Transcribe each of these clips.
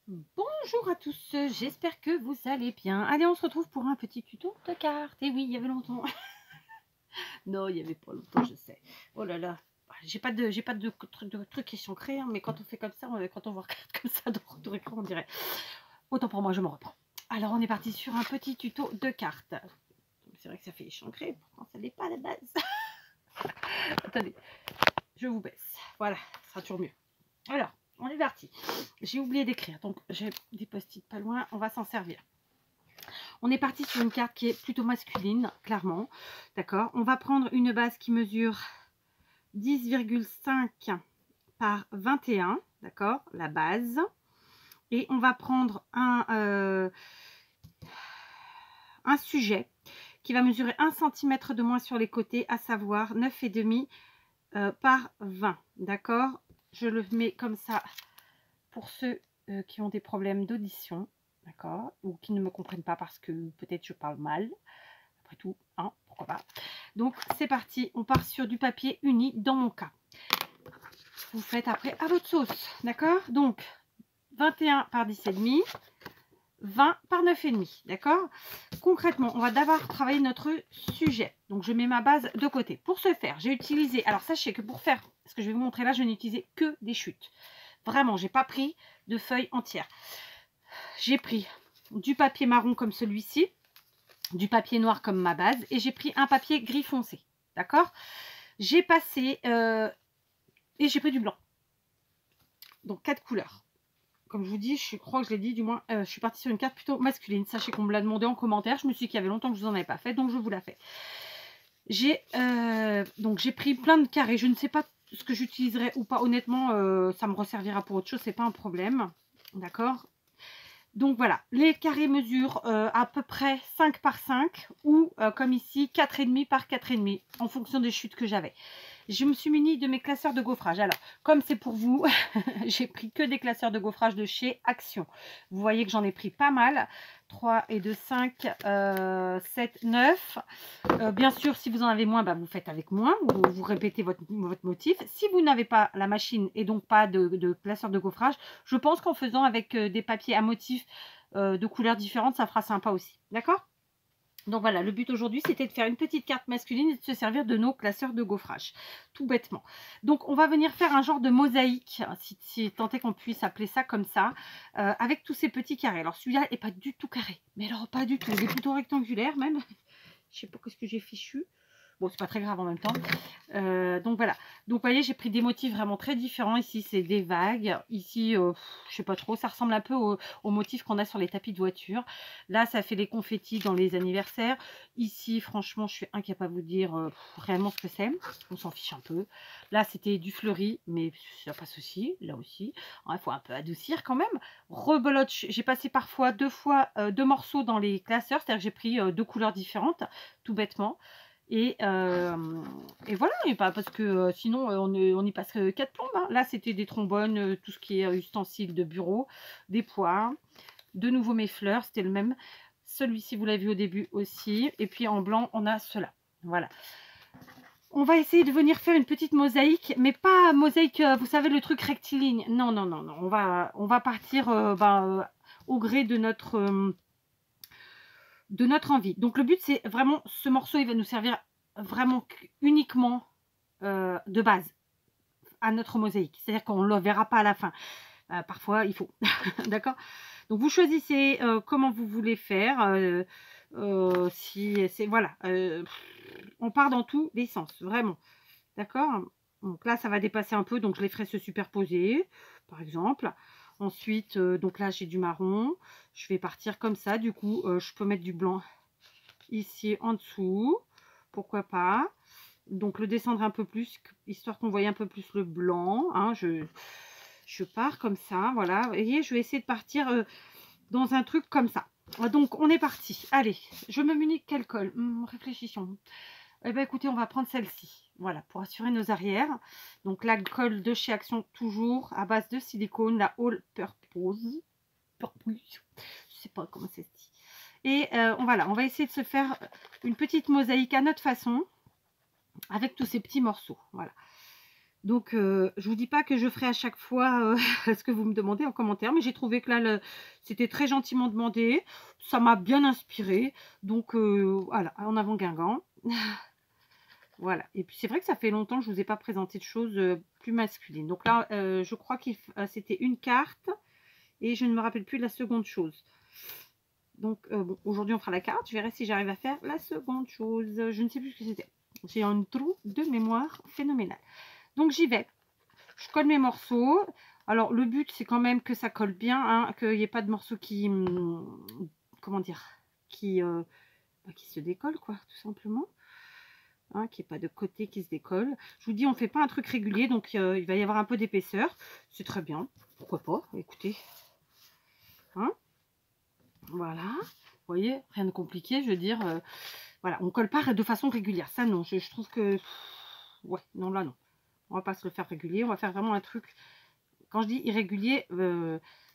Bonjour à tous, j'espère que vous allez bien. Allez, on se retrouve pour un petit tuto de cartes. Et oui, il y avait longtemps. Non, il n'y avait pas longtemps, je sais. Oh là là, j'ai pas de trucs qui sont créés, hein, mais quand on fait comme ça, quand on voit carte comme ça dans écran, on dirait. Autant pour moi, je me reprends. Alors, on est parti sur un petit tuto de cartes. C'est vrai que ça fait échancré, pourtant ça n'est pas à la base. Attendez, je vous baisse. Voilà, ça sera toujours mieux. Alors, on est parti. J'ai oublié d'écrire, donc j'ai des post-it pas loin, on va s'en servir. On est parti sur une carte qui est plutôt masculine, clairement. D'accord. On va prendre une base qui mesure 10,5 par 21. D'accord. La base. Et on va prendre un sujet qui va mesurer 1 cm de moins sur les côtés, à savoir 9,5 par 20. D'accord. Je le mets comme ça pour ceux qui ont des problèmes d'audition. D'accord. Ou qui ne me comprennent pas parce que peut-être je parle mal. Après tout, hein, pourquoi pas. Donc c'est parti, on part sur du papier uni dans mon cas. Vous faites après à votre sauce, d'accord? Donc 21 par 10,5, 20 par 9,5, d'accord? Concrètement, on va d'abord travailler notre sujet. Donc je mets ma base de côté. Pour ce faire, j'ai utilisé, alors sachez que pour faire ce que je vais vous montrer là, je n'ai utilisé que des chutes. Vraiment, j'ai pas pris de feuilles entières. J'ai pris du papier marron comme celui-ci, du papier noir comme ma base, et j'ai pris un papier gris foncé, d'accord. J'ai passé et j'ai pris du blanc, donc 4 couleurs. Comme je vous dis, je crois que je l'ai dit, du moins je suis partie sur une carte plutôt masculine. Sachez qu'on me l'a demandé en commentaire, je me suis dit qu'il y avait longtemps que je vous en avais pas fait, donc je vous la fais. J'ai pris plein de carrés, je ne sais pas ce que j'utiliserai ou pas, honnêtement ça me resservira pour autre chose, c'est pas un problème, d'accord. Donc voilà, les carrés mesurent à peu près 5 par 5 ou comme ici 4,5 par 4,5 en fonction des chutes que j'avais. Je me suis munie de mes classeurs de gaufrage. Alors, comme c'est pour vous, j'ai pris que des classeurs de gaufrage de chez Action. Vous voyez que j'en ai pris pas mal. 3 et 2, 5, 7, 9. Bien sûr, si vous en avez moins, bah, vous faites avec moins. Vous répétez votre motif. Si vous n'avez pas la machine et donc pas de classeur de gaufrage, je pense qu'en faisant avec des papiers à motifs de couleurs différentes, ça fera sympa aussi. D'accord ? Donc voilà, le but aujourd'hui, c'était de faire une petite carte masculine et de se servir de nos classeurs de gaufrage, tout bêtement. Donc on va venir faire un genre de mosaïque, si tant est qu'on puisse appeler ça comme ça, avec tous ces petits carrés. Alors celui-là n'est pas du tout carré, mais alors pas du tout, il est plutôt rectangulaire même. Je sais pas ce que j'ai fichu. Bon, c'est pas très grave en même temps. Donc voilà. Donc vous voyez, j'ai pris des motifs vraiment très différents. Ici, c'est des vagues. Ici, je sais pas trop. Ça ressemble un peu aux motifs qu'on a sur les tapis de voiture. Là, ça fait les confettis dans les anniversaires. Ici, franchement, je suis incapable de vous dire réellement ce que c'est. On s'en fiche un peu. Là, c'était du fleuri, mais ça passe aussi. Là aussi. Il faut un peu adoucir quand même. Rebelote, j'ai passé parfois deux morceaux dans les classeurs. C'est-à-dire que j'ai pris deux couleurs différentes, tout bêtement. Et voilà, et pas parce que sinon on y passe 4 plombes. Hein. Là, c'était des trombones, tout ce qui est ustensiles de bureau, des poires. De nouveau mes fleurs, c'était le même. Celui-ci, vous l'avez vu au début aussi. Et puis en blanc, on a cela. Voilà. On va essayer de venir faire une petite mosaïque, mais pas mosaïque, vous savez, le truc rectiligne. Non, non, non, non. On va partir au gré de notre envie. Donc le but, c'est vraiment, ce morceau, il va nous servir vraiment uniquement de base à notre mosaïque. C'est-à-dire qu'on ne le verra pas à la fin. Parfois, il faut. D'accord. Donc vous choisissez comment vous voulez faire. Si c'est voilà. On part dans tous les sens, vraiment. D'accord. Donc là, ça va dépasser un peu, donc je les ferai se superposer, par exemple. Ensuite, donc là, j'ai du marron. Je vais partir comme ça. Du coup, je peux mettre du blanc ici en dessous. Pourquoi pas. Donc, le descendre un peu plus, histoire qu'on voie un peu plus le blanc. Hein. Je pars comme ça, voilà. Vous voyez, je vais essayer de partir dans un truc comme ça. Donc, on est parti. Allez, je me munis de quelle colle? Réfléchissons. Eh bien, écoutez, on va prendre celle-ci. Voilà, pour assurer nos arrières. Donc, la colle de chez Action, toujours à base de silicone, la All Purpose. Purpose. Je sais pas comment c'est dit. Et voilà, on va essayer de se faire une petite mosaïque à notre façon, avec tous ces petits morceaux. Voilà. Donc, je vous dis pas que je ferai à chaque fois ce que vous me demandez en commentaire, mais j'ai trouvé que là, c'était très gentiment demandé. Ça m'a bien inspiré. Donc, voilà, en avant Guingamp. Voilà. Et puis, c'est vrai que ça fait longtemps que je ne vous ai pas présenté de choses plus masculines. Donc là, je crois que c'était une carte et je ne me rappelle plus de la seconde chose. Donc, bon, aujourd'hui, on fera la carte. Je verrai si j'arrive à faire la seconde chose. Je ne sais plus ce que c'était. J'ai un trou de mémoire phénoménal. Donc, j'y vais. Je colle mes morceaux. Alors, le but, c'est quand même que ça colle bien, hein, qu'il n'y ait pas de morceaux qui... comment dire, qui se décollent, quoi, tout simplement. Hein, qu'il n'y ait pas de côté qui se décolle. Je vous dis, on ne fait pas un truc régulier, donc il va y avoir un peu d'épaisseur. C'est très bien. Pourquoi pas, écoutez. Hein, voilà. Vous voyez, rien de compliqué, je veux dire. Voilà, on ne colle pas de façon régulière. Ça, non. Je trouve que... Ouais, non, là, non. On va pas se le faire régulier. On va faire vraiment un truc... Quand je dis irrégulier,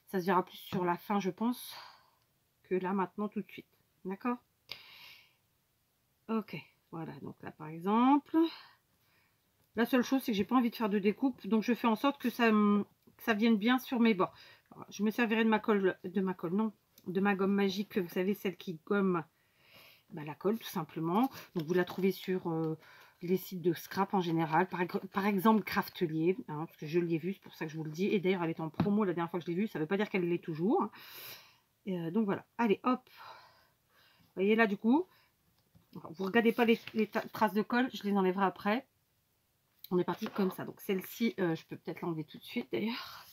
ça se verra plus sur la fin, je pense, que là, maintenant, tout de suite. D'accord? Ok. Voilà, donc là, par exemple... La seule chose, c'est que j'ai pas envie de faire de découpe. Donc, je fais en sorte que ça vienne bien sur mes bords. Alors, je me servirai de ma colle, non, de ma gomme magique, vous savez, celle qui gomme la colle, tout simplement. Donc, vous la trouvez sur les sites de scrap en général. Par exemple, Craftelier, hein, parce que je l'ai vu, c'est pour ça que je vous le dis. Et d'ailleurs, elle est en promo la dernière fois que je l'ai vue. Ça ne veut pas dire qu'elle l'est toujours. Donc, voilà. Allez, hop. Vous voyez là, du coup, vous regardez pas les traces de colle. Je les enlèverai après. On est parti comme ça. Donc celle-ci, je peux peut-être l'enlever tout de suite d'ailleurs.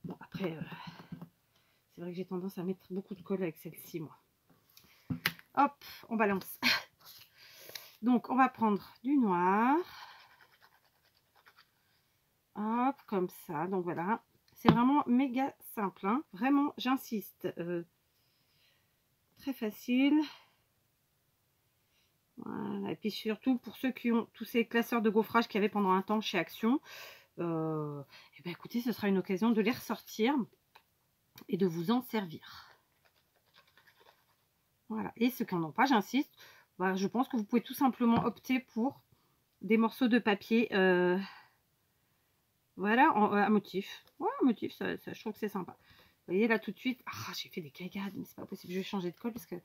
Bon, après, c'est vrai que j'ai tendance à mettre beaucoup de colle avec celle-ci, moi. Hop, on balance. Donc, on va prendre du noir. Hop, comme ça. Donc, voilà. C'est vraiment méga simple. Hein. Vraiment, j'insiste. Très facile. Voilà. Et puis surtout, pour ceux qui ont tous ces classeurs de gaufrage qu'il y avait pendant un temps chez Action, eh ben, écoutez, ce sera une occasion de les ressortir et de vous en servir. Voilà. Et ceux qui n'en ont pas, j'insiste, je pense que vous pouvez tout simplement opter pour des morceaux de papier voilà, à motif. Ouais, motif, ça, je trouve que c'est sympa. Vous voyez là tout de suite, j'ai fait des cagades, mais c'est pas possible, je vais changer de colle parce que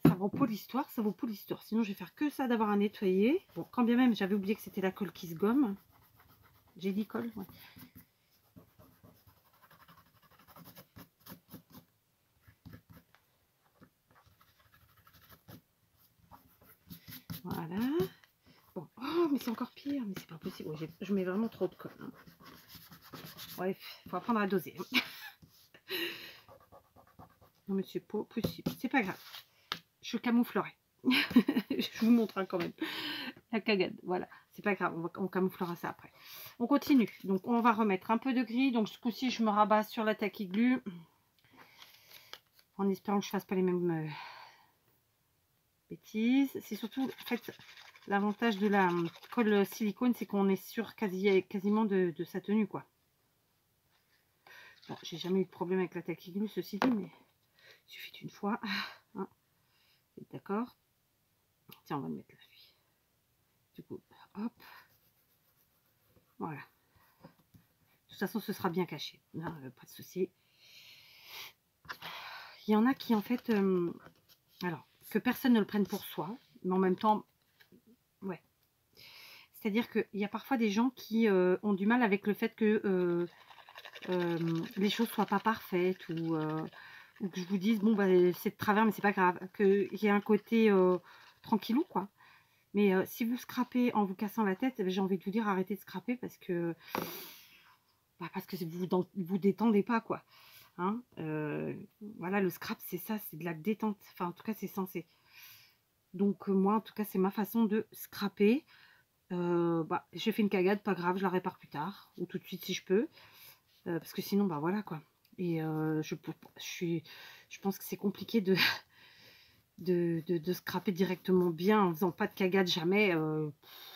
ça vaut pas l'histoire, ça vaut pas l'histoire. Sinon, je vais faire que ça d'avoir à nettoyer. Bon, quand bien même, j'avais oublié que c'était la colle qui se gomme. J'ai dit colle, ouais. Voilà. Bon, oh, mais c'est encore pire, mais c'est pas possible. Ouais, je mets vraiment trop de colle. Hein. Bref, il faut apprendre à doser. Non, mais c'est pas possible. C'est pas grave. Je camouflerai. Je vous montre quand même. La cagade, voilà. C'est pas grave, on camouflera ça après. On continue. Donc, on va remettre un peu de gris. Donc, ce coup-ci, je me rabats sur la tacky glue. En espérant que je fasse pas les mêmes bêtises. C'est surtout, en fait, l'avantage de la colle silicone, c'est qu'on est sûr quasiment de sa tenue, quoi. Bon, j'ai jamais eu de problème avec la tacky glue, ceci dit, mais il suffit d'une fois. Hein. D'accord. Tiens, on va le mettre là, lui. Du coup, hop. Voilà. De toute façon, ce sera bien caché. Non, pas de souci. Il y en a qui, en fait, alors, que personne ne le prenne pour soi, mais en même temps, ouais. C'est-à-dire qu'il y a parfois des gens qui ont du mal avec le fait que les choses soient pas parfaites ou que je vous dise, bon, c'est de travers, mais c'est pas grave. Qu'il y ait un côté tranquillou, quoi. Mais si vous scrapez en vous cassant la tête, j'ai envie de vous dire, arrêtez de scraper parce que vous détendez pas, quoi. Hein, voilà, le scrap, c'est ça, c'est de la détente. Enfin, en tout cas, c'est censé. Donc, moi, en tout cas, c'est ma façon de scraper. J'ai fait une cagade, pas grave, je la répare plus tard. Ou tout de suite, si je peux. Parce que sinon, voilà, quoi. Et je pense que c'est compliqué de scraper directement bien en faisant pas de cagade jamais.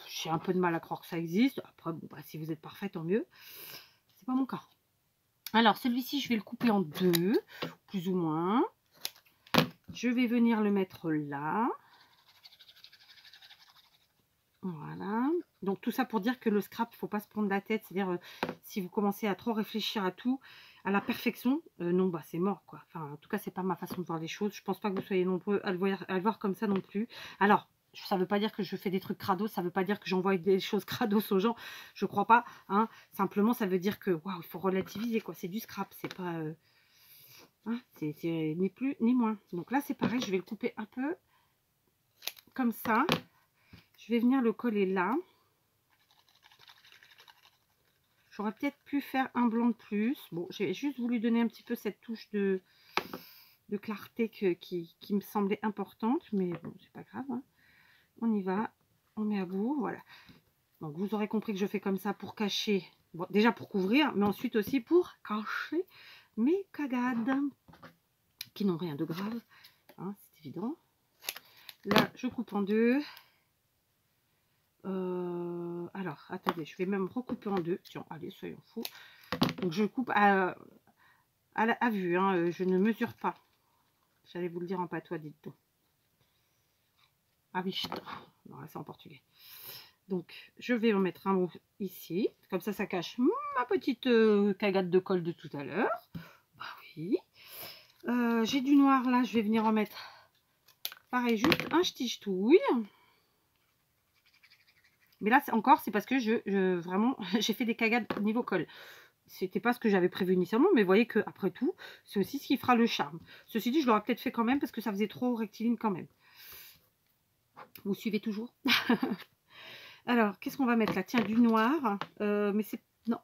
J'ai un peu de mal à croire que ça existe. Après, si vous êtes parfait, tant mieux. C'est pas mon cas. Alors, celui-ci, je vais le couper en deux, plus ou moins. Je vais venir le mettre là. Voilà. Donc tout ça pour dire que le scrap, il ne faut pas se prendre la tête. C'est-à-dire, si vous commencez à trop réfléchir à tout, à la perfection, non, bah c'est mort, quoi. Enfin, en tout cas, c'est pas ma façon de voir les choses. Je pense pas que vous soyez nombreux à le voir comme ça non plus. Alors, ça ne veut pas dire que je fais des trucs crados, ça ne veut pas dire que j'envoie des choses crados aux gens. Je crois pas. Hein. Simplement, ça veut dire que, waouh, il faut relativiser, quoi. C'est du scrap, c'est pas... hein, c'est ni plus ni moins. Donc là, c'est pareil, je vais le couper un peu comme ça. Je vais venir le coller là. J'aurais peut-être pu faire un blanc de plus. Bon, j'ai juste voulu donner un petit peu cette touche de clarté qui me semblait importante. Mais bon, c'est pas grave. Hein. On y va. On met à bout. Voilà. Donc, vous aurez compris que je fais comme ça pour cacher. Bon, déjà pour couvrir, mais ensuite aussi pour cacher mes cagades. Qui n'ont rien de grave. Hein, c'est évident. Là, je coupe en deux. Alors, attendez, je vais même recouper en deux. Tiens, allez, soyons fous. Donc, je coupe à vue, hein, je ne mesure pas. J'allais vous le dire en patois, dites donc. Ah oui, non, là, c'est en portugais. Donc, je vais en mettre un ici. Comme ça cache ma petite cagade de colle de tout à l'heure. Bah oui. J'ai du noir, là, je vais venir en mettre, pareil, juste un ch'ti-ch'touille. Mais là, encore, c'est parce que vraiment, j'ai fait des cagades au niveau colle. C'était pas ce que j'avais prévu initialement, mais vous voyez que après tout, c'est aussi ce qui fera le charme. Ceci dit, je l'aurais peut-être fait quand même parce que ça faisait trop rectiligne quand même. Vous suivez toujours? Alors, qu'est-ce qu'on va mettre là? Tiens, du noir. Mais c'est... Non,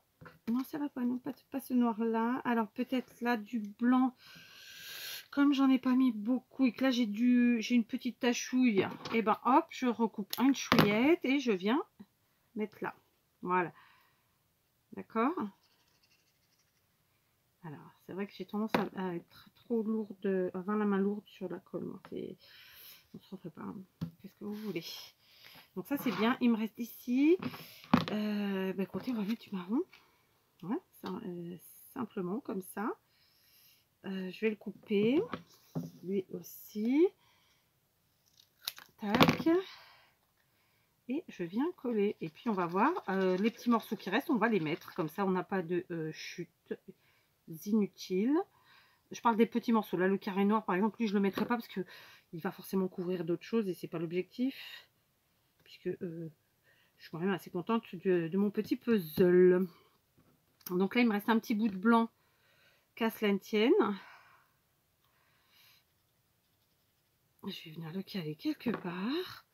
non, ça va pas. Non, pas ce noir-là. Alors, peut-être là, du blanc. Comme j'en ai pas mis beaucoup et que là, j'ai une petite tachouille, et ben hop, je recoupe une chouillette et je viens mettre là. Voilà. D'accord? Alors, c'est vrai que j'ai tendance à être trop lourde, à avoir la main lourde sur la colle. Moi. On se refait pas. Hein. Qu'est-ce que vous voulez? Donc ça, c'est bien. Il me reste ici. Bah, écoutez, on va mettre du marron. Ouais, ça, simplement, comme ça. Je vais le couper. Lui aussi. Tac. Et je viens coller. Et puis, on va voir. Les petits morceaux qui restent, on va les mettre. Comme ça, on n'a pas de chute inutiles. Je parle des petits morceaux. Là, le carré noir, par exemple, lui, je ne le mettrai pas parce que il va forcément couvrir d'autres choses et c'est pas l'objectif. Puisque je suis quand même assez contente de mon petit puzzle. Donc là, il me reste un petit bout de blanc, qu'à cela ne tienne. Je vais venir le caler quelque part.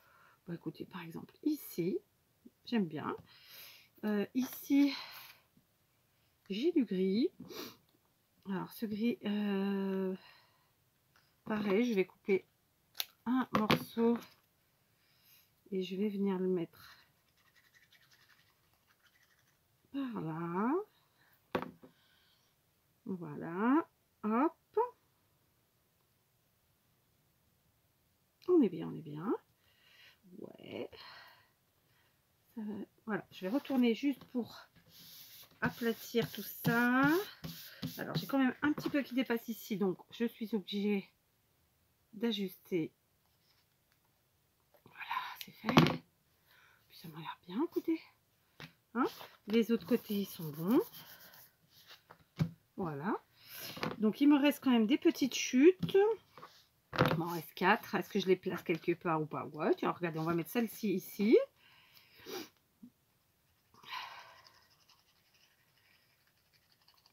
Bon, écoutez, par exemple, ici, j'aime bien. Ici, j'ai du gris. Alors, ce gris, pareil, je vais couper un morceau et je vais venir le mettre par là. Voilà, hop. On est bien, on est bien. Ouais. Voilà, je vais retourner juste pour aplatir tout ça. Alors, j'ai quand même un petit peu qui dépasse ici, donc je suis obligée d'ajuster. Voilà, c'est fait. Puis ça m'a l'air bien, écoutez. Hein, les autres côtés, ils sont bons. Voilà. Donc, il me reste quand même des petites chutes. Il m'en reste 4. Est-ce que je les place quelque part ou pas? Ouais, tiens, regardez, on va mettre celle-ci ici.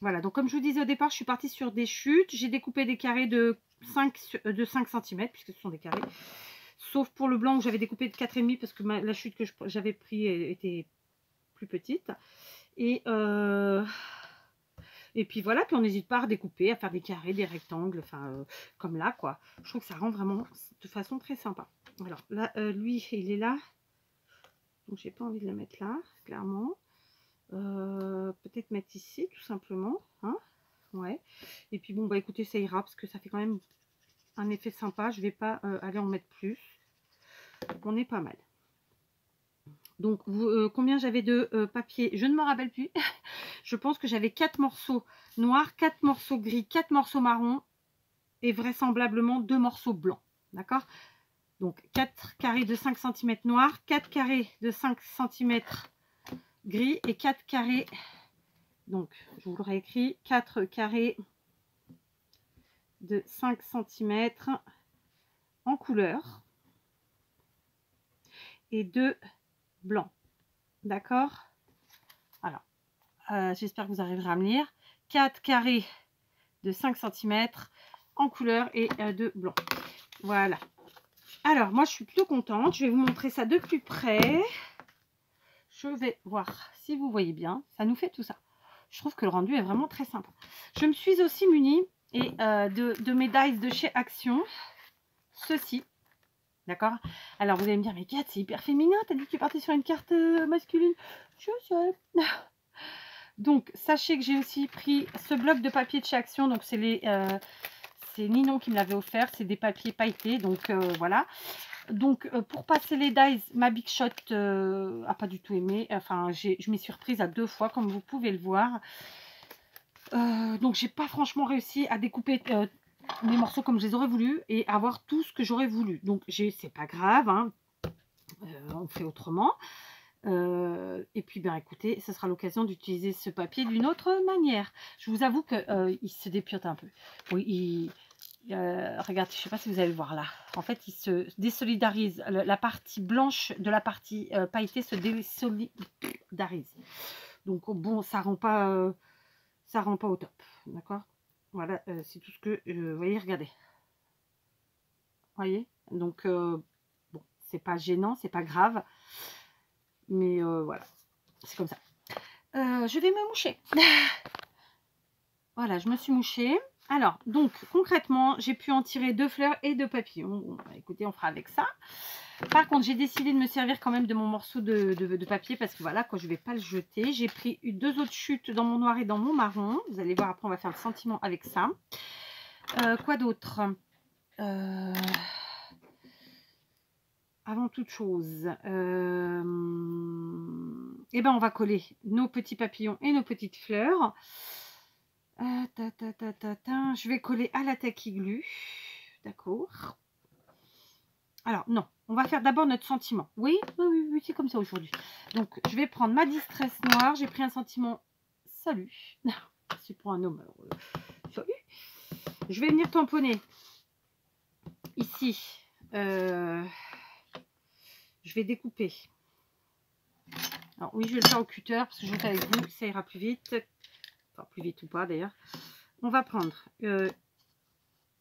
Voilà, donc comme je vous disais au départ, je suis partie sur des chutes. J'ai découpé des carrés de 5 cm, puisque ce sont des carrés. Sauf pour le blanc où j'avais découpé de 4,5 parce que la chute que j'avais pris était plus petite. Et puis voilà, puis on n'hésite pas à redécouper, à faire des carrés, des rectangles, enfin comme là quoi. Je trouve que ça rend vraiment de façon très sympa. Alors là, lui, il est là. Donc j'ai pas envie de le mettre là, clairement. Peut-être mettre ici tout simplement, hein, ouais. Et puis bon bah écoutez, ça ira parce que ça fait quand même un effet sympa. Je vais pas aller en mettre plus. On est pas mal. Donc combien j'avais de papier, je ne me rappelle plus. Je pense que j'avais 4 morceaux noirs, 4 morceaux gris, 4 morceaux marron et vraisemblablement 2 morceaux blancs, d'accord. Donc 4 carrés de 5 cm noir, 4 carrés de 5 cm gris et 4 carrés, donc je vous l'aurais écrit, 4 carrés de 5 cm en couleur et 2 blancs. D'accord? Alors, j'espère que vous arriverez à me lire. 4 carrés de 5 cm en couleur et 2 blancs. Voilà. Alors, moi, je suis plutôt contente. Je vais vous montrer ça de plus près. Je vais voir si vous voyez bien. Ça nous fait tout ça. Je trouve que le rendu est vraiment très sympa. Je me suis aussi munie de mes dies de chez Action. Ceci. D'accord? Alors, vous allez me dire, mais Kat, c'est hyper féminin. T'as dit que tu partais sur une carte masculine. Je sais. Donc, sachez que j'ai aussi pris ce bloc de papier de chez Action. Donc, c'est Ninon qui me l'avait offert. C'est des papiers pailletés. Donc, voilà. Donc, pour passer les dies, ma Big Shot a pas du tout aimé. Enfin, je m'y suis reprise à 2 fois, comme vous pouvez le voir. Donc, j'ai pas franchement réussi à découper mes morceaux comme je les aurais voulu et avoir tout ce que j'aurais voulu. Donc, c'est pas grave, hein. On fait autrement. Et puis, ben, écoutez, ce sera l'occasion d'utiliser ce papier d'une autre manière. Je vous avoue qu'il se dépiote un peu. Oui, regardez, je ne sais pas si vous allez le voir là. En fait, il se désolidarise. La partie blanche de la partie pailletée se désolidarise. Donc, bon, ça rend pas au top. D'accord? Voilà, c'est tout ce que... vous voyez, regardez. Vous voyez? Donc, bon, c'est pas gênant, c'est pas grave. Mais voilà, c'est comme ça. Je vais me moucher. Voilà, je me suis mouchée. Alors, donc, concrètement, j'ai pu en tirer 2 fleurs et 2 papillons. Bon, bah, écoutez, on fera avec ça. Par contre, j'ai décidé de me servir quand même de mon morceau de papier parce que voilà, quoi, je ne vais pas le jeter. J'ai pris 2 autres chutes dans mon noir et dans mon marron. Vous allez voir, après, on va faire le sentiment avec ça. Quoi d'autre? Avant toute chose, eh ben, on va coller nos petits papillons et nos petites fleurs. Je vais coller à la tacky glue. D'accord. Alors, non, on va faire d'abord notre sentiment. Oui, c'est comme ça aujourd'hui. Donc, je vais prendre ma distress noire. J'ai pris un sentiment. Salut. C'est pour un homme. Alors, salut. Je vais venir tamponner ici. Je vais découper. Alors, oui, je vais le faire au cutter parce que je vais faire avec vous. Ça ira plus vite. Enfin, plus vite ou pas d'ailleurs. On va prendre...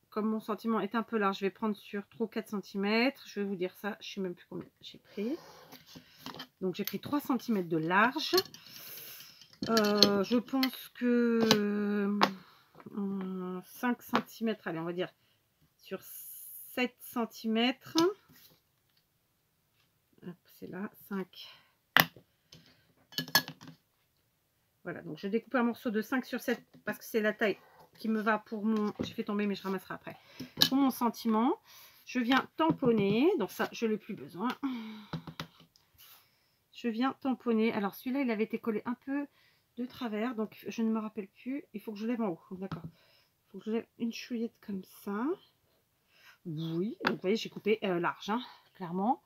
comme mon sentiment est un peu large, je vais prendre sur 3 ou 4 cm. Je vais vous dire ça, je ne sais même plus combien j'ai pris. Donc j'ai pris 3 cm de large. Je pense que 5 cm, allez, on va dire sur 7 cm. C'est là, 5. Voilà, donc je découpe un morceau de 5 sur 7 parce que c'est la taille qui me va pour mon... J'ai fait tomber mais je ramasserai après. Pour mon sentiment, je viens tamponner. Donc ça, je n'ai plus besoin. Je viens tamponner. Alors celui-là, il avait été collé un peu de travers. Donc je ne me rappelle plus. Il faut que je lève en haut. D'accord. Il faut que je lève une chouillette comme ça. Oui. Donc vous voyez, j'ai coupé large. Hein, clairement.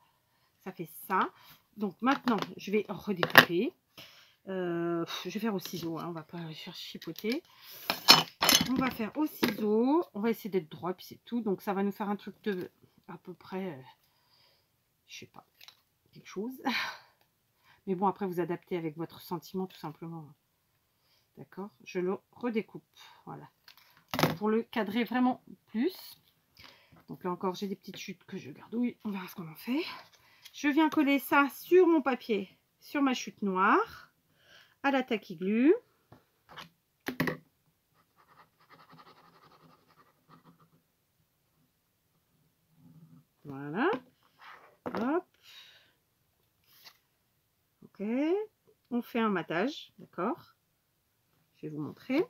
Ça fait ça. Donc maintenant, je vais redécouper. Je vais faire au ciseau. Hein, on va pas faire chipoter. On va faire au ciseau. On va essayer d'être droit. Puis c'est tout. Donc ça va nous faire un truc de à peu près... je sais pas. Quelque chose. Mais bon, après, vous adaptez avec votre sentiment, tout simplement. D'accord? Je le redécoupe. Voilà. Pour le cadrer vraiment plus. Donc là encore, j'ai des petites chutes que je garde. Oui, on verra ce qu'on en fait. Je viens coller ça sur mon papier, sur ma chute noire, à la tacky glue. Voilà. Hop. Ok. On fait un matage, d'accord? Je vais vous montrer.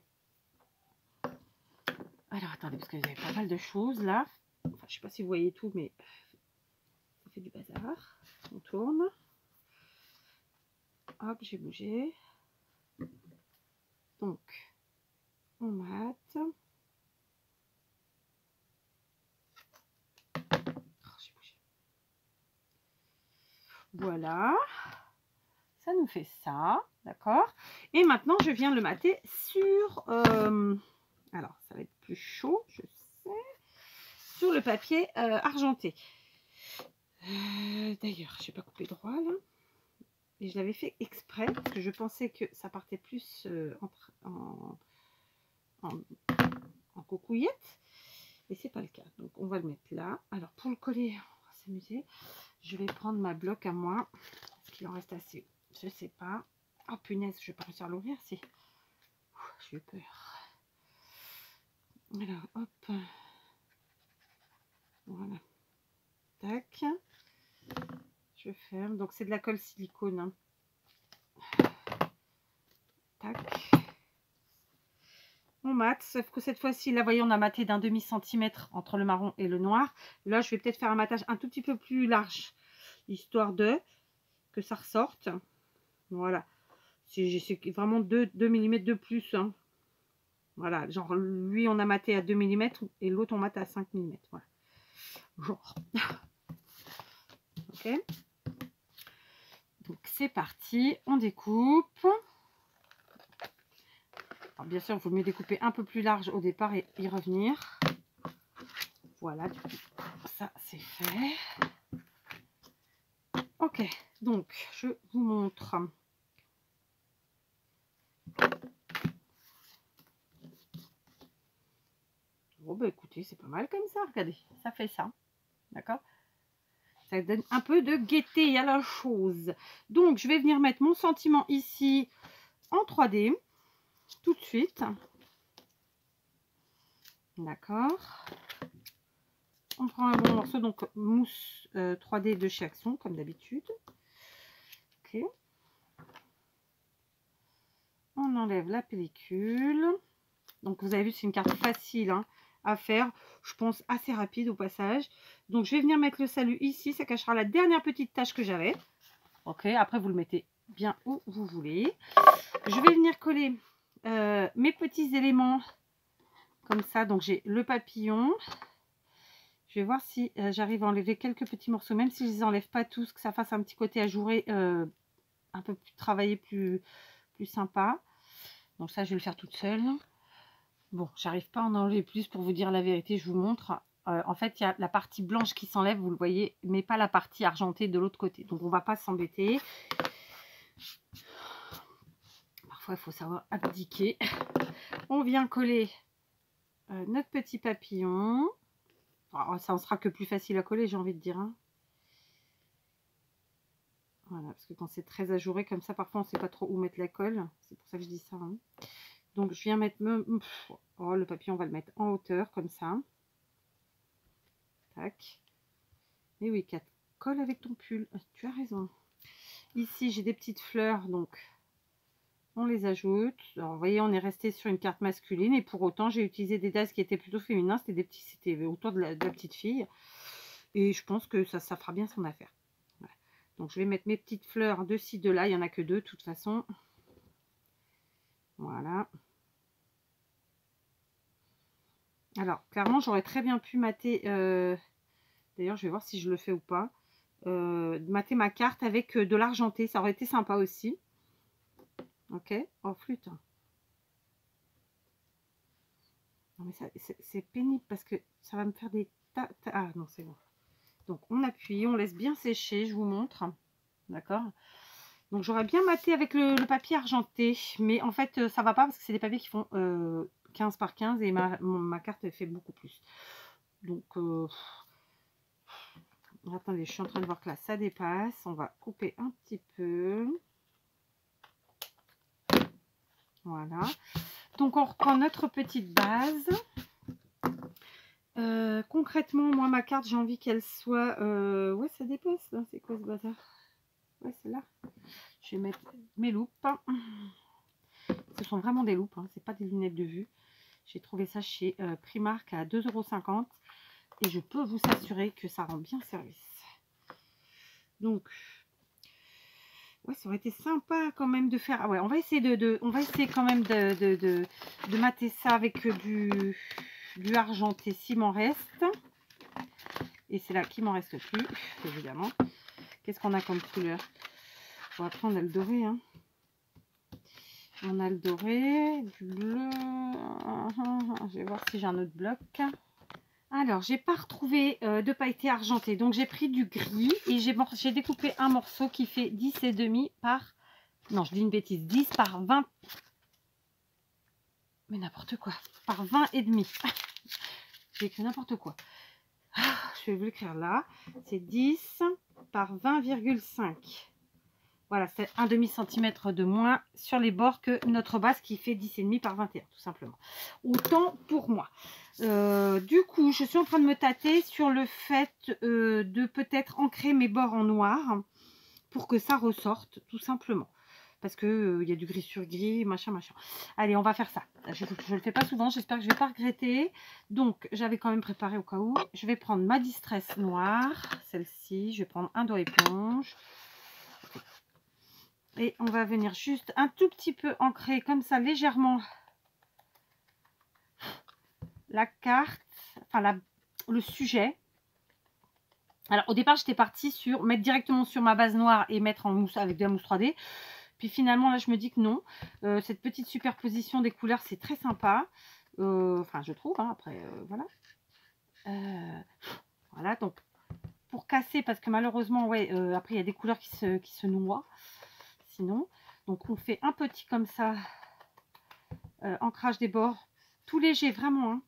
Alors, attendez, parce que vous avez pas mal de choses là. Enfin, je sais pas si vous voyez tout, mais ça fait du bazar. On tourne. Hop, j'ai bougé. Donc, on mate. Oh, j'ai bougé. Voilà. Ça nous fait ça, d'accord. Et maintenant, je viens le mater sur... alors, ça va être plus chaud, je sais. Sur le papier argenté. D'ailleurs, je n'ai pas coupé droit, là. Et je l'avais fait exprès, parce que je pensais que ça partait plus en coucouillette. Et c'est pas le cas. Donc, on va le mettre là. Alors, pour le coller, on va s'amuser. Je vais prendre ma bloc à moi. Est-ce qu'il en reste assez? Je sais pas. Oh punaise, je vais pas réussir à l'ouvrir si. J'ai eu peur. Alors, hop. Voilà. Tac. Je ferme. Donc, c'est de la colle silicone. Hein. Tac. On mate, sauf que cette fois-ci, là, voyez, on a maté d'un demi-centimètre entre le marron et le noir. Là, je vais peut-être faire un matage un tout petit peu plus large, histoire de que ça ressorte. Voilà. C'est vraiment 2 mm de plus. Hein. Voilà, genre lui on a maté à 2 mm et l'autre on mate à 5 mm. Voilà. Genre. Ok. Donc c'est parti, on découpe. Alors, bien sûr, il vaut mieux découper un peu plus large au départ et y revenir. Voilà, du coup, ça c'est fait. Ok, donc je vous montre. Bon bah écoutez, c'est pas mal comme ça, regardez, ça fait ça, d'accord? Ça donne un peu de gaieté à la chose. Donc je vais venir mettre mon sentiment ici en 3D, tout de suite. D'accord. On prend un bon morceau, donc mousse 3D de chez Action, comme d'habitude. Ok. On enlève la pellicule. Donc vous avez vu, c'est une carte facile hein, à faire. Je pense assez rapide au passage. Donc je vais venir mettre le salut ici. Ça cachera la dernière petite tache que j'avais. Ok, après vous le mettez bien où vous voulez. Je vais venir coller mes petits éléments comme ça. Donc j'ai le papillon. Je vais voir si j'arrive à enlever quelques petits morceaux, même si je ne les enlève pas tous, que ça fasse un petit côté ajouré, un peu plus travaillé, plus sympa. Donc ça, je vais le faire toute seule. Bon, j'arrive pas à en enlever plus pour vous dire la vérité, je vous montre. En fait, il y a la partie blanche qui s'enlève, vous le voyez, mais pas la partie argentée de l'autre côté. Donc on va pas s'embêter. Parfois, il faut savoir abdiquer. On vient coller notre petit papillon. Alors, ça en sera que plus facile à coller, j'ai envie de dire. Hein. Voilà, parce que quand c'est très ajouré comme ça, parfois on ne sait pas trop où mettre la colle. C'est pour ça que je dis ça. Hein. Donc je viens mettre le papillon, on va le mettre en hauteur comme ça. Tac. Et oui, Kat, colle avec ton pull. Tu as raison. Ici, j'ai des petites fleurs, donc on les ajoute. Alors, vous voyez, on est resté sur une carte masculine et pour autant, j'ai utilisé des dases qui étaient plutôt féminins. C'était autour de la petite fille. Et je pense que ça fera bien son affaire. Voilà. Donc, je vais mettre mes petites fleurs de ci, de là. Il n'y en a que deux, de toute façon. Voilà. Alors, clairement, j'aurais très bien pu mater... D'ailleurs, je vais voir si je le fais ou pas. Mater ma carte avec de l'argenté. Ça aurait été sympa aussi. Ok. Oh, flûte. Non, mais c'est pénible parce que ça va me faire des... Ah, non, c'est bon. Donc, on appuie, on laisse bien sécher. Je vous montre. D'accord. Donc, j'aurais bien maté avec le papier argenté. Mais en fait, ça va pas parce que c'est des papiers qui font 15 par 15 et ma carte fait beaucoup plus. Donc... attendez, je suis en train de voir que là, ça dépasse. On va couper un petit peu. Voilà. Donc, on reprend notre petite base. Concrètement, moi, ma carte, j'ai envie qu'elle soit... ouais, ça dépasse. C'est quoi ce bazar? Ouais, c'est là. Je vais mettre mes loupes. Ce sont vraiment des loupes. Hein. C'est pas des lunettes de vue. J'ai trouvé ça chez Primark à 2,50 €. Et je peux vous assurer que ça rend bien service. Donc, ouais, ça aurait été sympa quand même de faire... Ah ouais, on va essayer on va essayer quand même de mater ça avec du argenté s'il m'en reste. Et c'est là qu'il m'en reste plus, évidemment. Qu'est-ce qu'on a comme couleur? Bon, après, on a le doré. Hein. On a le doré, du bleu. Je vais voir si j'ai un autre bloc. Alors, j'ai pas retrouvé de pailleté argenté. Donc, j'ai pris du gris et j'ai découpé un morceau qui fait 10,5 par... Non, je dis une bêtise. 10 par 20. Mais n'importe quoi. Par 20,5. J'ai écrit n'importe quoi. Je vais vous l'écrire là. C'est 10 par 20,5. Voilà, c'est un demi-centimètre de moins sur les bords que notre base qui fait 10,5 par 21, tout simplement. Autant pour moi. Du coup, je suis en train de me tâter sur le fait de peut-être ancrer mes bords en noir pour que ça ressorte, tout simplement. Parce que il y a du gris sur gris, machin, machin. Allez, on va faire ça. Je ne le fais pas souvent, j'espère que je ne vais pas regretter. Donc, j'avais quand même préparé au cas où. Je vais prendre ma distress noire, celle-ci. Je vais prendre un doigt éponge. Et on va venir juste un tout petit peu ancrer comme ça, légèrement, la carte, enfin le sujet. Alors, au départ, j'étais partie sur mettre directement sur ma base noire et mettre en mousse avec de la mousse 3D. Puis finalement, là, je me dis que non. Cette petite superposition des couleurs, c'est très sympa. Enfin, je trouve. Hein, après, voilà. Voilà, donc, pour casser, parce que malheureusement, ouais, après, il y a des couleurs qui se noient. Sinon, donc, on fait un petit comme ça, ancrage des bords. Tout léger, vraiment. Hein.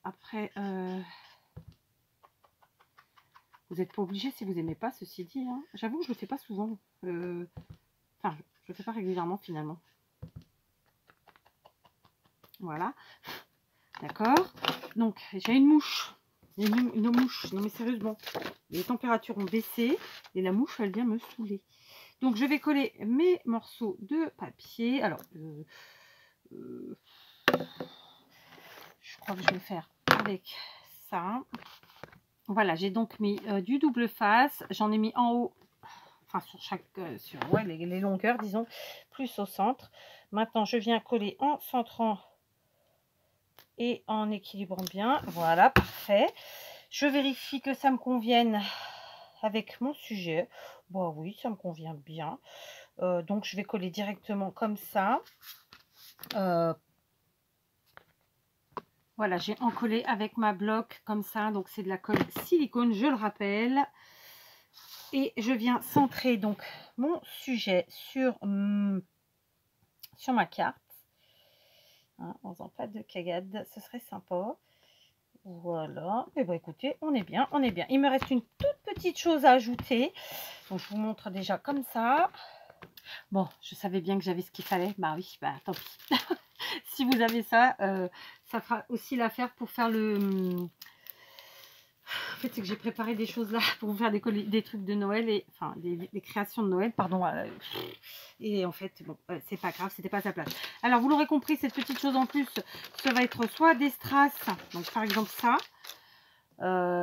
Après, vous n'êtes pas obligé si vous n'aimez pas, ceci dit. Hein. J'avoue que je ne le fais pas souvent. Enfin, je ne le fais pas régulièrement finalement. Voilà. D'accord. Donc, j'ai une mouche. Une mouche. Non mais sérieusement, les températures ont baissé et la mouche, elle vient me saouler. Donc, je vais coller mes morceaux de papier. Alors, je crois que je vais faire avec ça. Voilà, j'ai donc mis du double face. J'en ai mis en haut, enfin sur chaque, sur ouais, les longueurs, disons, plus au centre. Maintenant, je viens coller en centrant et en équilibrant bien. Voilà, parfait. Je vérifie que ça me convienne avec mon sujet. Bon, oui, ça me convient bien. Donc, je vais coller directement comme ça. Voilà, j'ai encollé avec ma bloc comme ça. Donc, c'est de la colle silicone, je le rappelle. Et je viens centrer donc mon sujet sur ma carte. Hein, en faisant pas de cagade, ce serait sympa. Voilà. Et bon, écoutez, on est bien, on est bien. Il me reste une toute petite chose à ajouter. Donc, je vous montre déjà comme ça. Bon, je savais bien que j'avais ce qu'il fallait. Bah oui, bah tant pis. Si vous avez ça, ça fera aussi l'affaire pour faire le... En fait, c'est que j'ai préparé des choses là pour vous faire des trucs de Noël, et enfin des créations de Noël, pardon. Et en fait, bon, c'est pas grave, c'était pas à sa place. Alors, vous l'aurez compris, cette petite chose en plus, ça va être soit des strass, donc par exemple ça,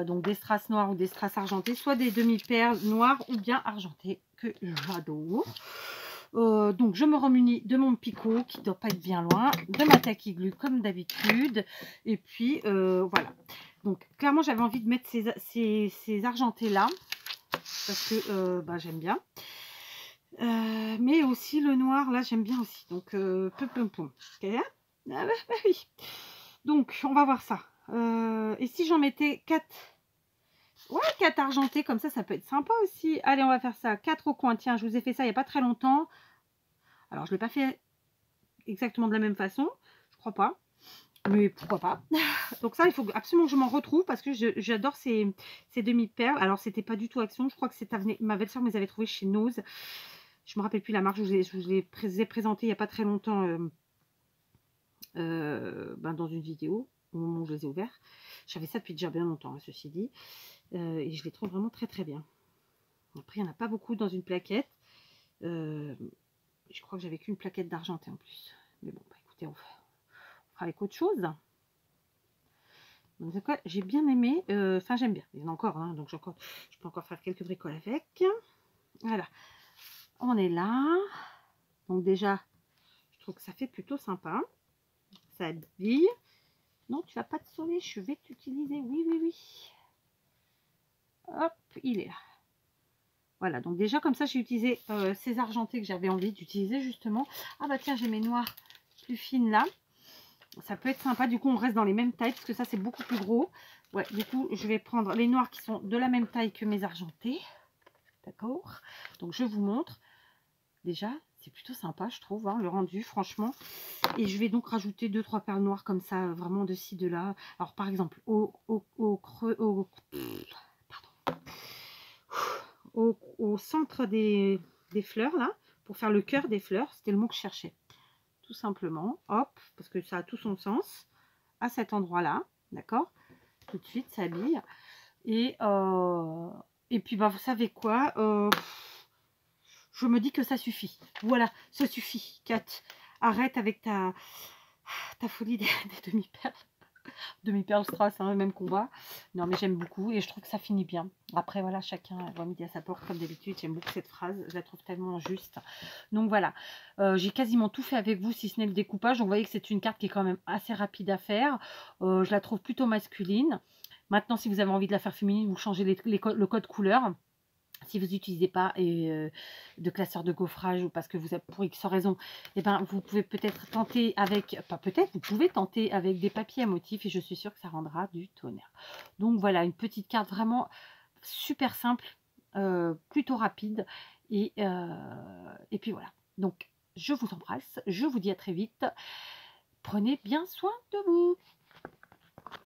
donc des strass noirs ou des strass argentés, soit des demi-perles noires ou bien argentées, que j'adore. Donc, je me remunis de mon picot qui ne doit pas être bien loin, de ma tacky glue comme d'habitude, et puis voilà. Donc, clairement, j'avais envie de mettre ces argentés là parce que bah, j'aime bien. Mais aussi le noir, là, j'aime bien aussi. Donc, okay. Ah, bah, oui. Donc, on va voir ça. Et si j'en mettais 4... Ouais, 4 argentés, comme ça peut être sympa aussi. Allez, on va faire ça. 4 au coin. Tiens, je vous ai fait ça il n'y a pas très longtemps. Alors, je ne l'ai pas fait exactement de la même façon. Je crois pas. Mais pourquoi pas. Donc ça, il faut absolument que je m'en retrouve parce que j'adore ces demi-perles. Alors, c'était pas du tout Action. Je crois que ma belle-sœur me les avait trouvées chez Nose. Je me rappelle plus la marque. Je vous les ai présenté il n'y a pas très longtemps dans une vidéo au moment où je les ai ouverts. J'avais ça depuis déjà bien longtemps, hein, ceci dit. Et je les trouve vraiment très très bien. Après, il n'y en a pas beaucoup dans une plaquette. Je crois que j'avais qu'une plaquette d'argenté en plus. Mais bon, bah, écoutez, on fera avec autre chose. Donc, j'ai bien aimé. Enfin, j'aime bien. Il y en a encore, hein, donc je peux encore faire quelques bricoles avec. Voilà. On est là. Donc déjà, je trouve que ça fait plutôt sympa. Ça habille. Non, tu vas pas te sauver. Je vais t'utiliser. Oui, oui, oui. Hop, il est là. Voilà, donc déjà comme ça, j'ai utilisé ces argentés que j'avais envie d'utiliser justement. Ah bah tiens, j'ai mes noirs plus fines là. Ça peut être sympa, du coup on reste dans les mêmes tailles parce que ça c'est beaucoup plus gros. Ouais, du coup je vais prendre les noirs qui sont de la même taille que mes argentés. D'accord. Donc je vous montre. Déjà, c'est plutôt sympa je trouve, hein, le rendu franchement. Et je vais donc rajouter 2-3 perles noires comme ça, vraiment de ci, de là. Alors par exemple, au creux, pardon, au centre des fleurs là, pour faire le cœur des fleurs, c'était le mot que je cherchais. Tout simplement, hop, parce que ça a tout son sens, à cet endroit-là, d'accord? Tout de suite, ça habille. Et puis, bah, vous savez quoi, je me dis que ça suffit. Voilà, ça suffit, Kat. Arrête avec ta folie des demi-perles. Demi-perles strass, hein, même combat. Non, mais j'aime beaucoup et je trouve que ça finit bien. Après, voilà, chacun voit midi à sa porte, comme d'habitude. J'aime beaucoup cette phrase, je la trouve tellement juste. Donc voilà, j'ai quasiment tout fait avec vous, si ce n'est le découpage. Donc vous voyez que c'est une carte qui est quand même assez rapide à faire. Je la trouve plutôt masculine. Maintenant, si vous avez envie de la faire féminine, vous changez le code couleur. Si vous n'utilisez pas de classeur de gaufrage ou parce que vous avez pour X raison, eh ben, vous pouvez peut-être tenter avec, pas peut-être, vous pouvez tenter avec des papiers à motifs et je suis sûre que ça rendra du tonnerre. Donc voilà, une petite carte vraiment super simple, plutôt rapide et puis voilà. Donc je vous embrasse, je vous dis à très vite. Prenez bien soin de vous.